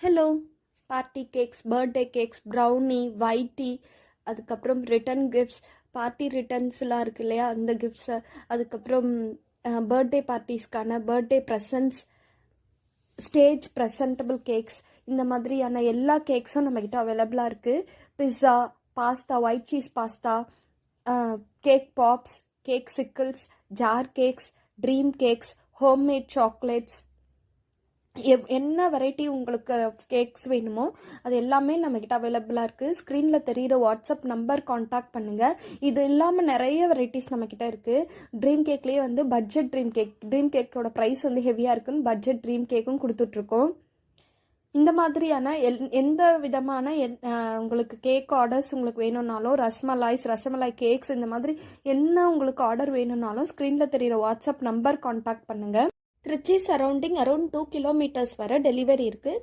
Hello! Party cakes, birthday cakes, brownie, white tea, அதுக்கப்புறம் return gifts, party ரிட்டர்ன்ஸ்லாம் இருக்கு இல்லையா? அந்த கிஃப்ட்ஸு, அதுக்கப்புறம் பர்த்டே பார்ட்டிஸ்க்கான birthday presents, stage presentable cakes, இந்த மாதிரியான எல்லா கேக்ஸும் நம்மக்கிட்ட அவைலபிளாக இருக்குது. Pizza, pasta, white cheese pasta, cake pops, cakesicles, jar cakes, dream cakes, homemade chocolates, என்ன வெரைட்டி உங்களுக்கு கேக்ஸ் வேணுமோ அது எல்லாமே நம்மக்கிட்ட அவைலபிளாக இருக்குது. ஸ்க்ரீனில் தெரிகிற வாட்ஸ்அப் நம்பர் காண்டாக்ட் பண்ணுங்கள். இது இல்லாமல் நிறைய வெரைட்டிஸ் நம்மக்கிட்ட இருக்குது. ட்ரீம் கேக்லேயே வந்து பட்ஜெட் ட்ரீம் கேக்கோட ப்ரைஸ் வந்து ஹெவியாக இருக்குன்னு பட்ஜெட் ட்ரீம் கேக்கும் கொடுத்துட்ருக்கோம். இந்த மாதிரியான எந்த விதமான உங்களுக்கு கேக் ஆர்டர்ஸ் உங்களுக்கு வேணும்னாலும், ரசமலாய் கேக்ஸ், இந்த மாதிரி என்ன உங்களுக்கு ஆர்டர் வேணும்னாலும் ஸ்க்ரீனில் தெரிகிற வாட்ஸ்அப் நம்பர் காண்டாக்ட் பண்ணுங்கள். திருச்சி சரௌண்டிங் அரௌண்ட் 2 கிலோமீட்டர்ஸ் வரை டெலிவரி இருக்குது.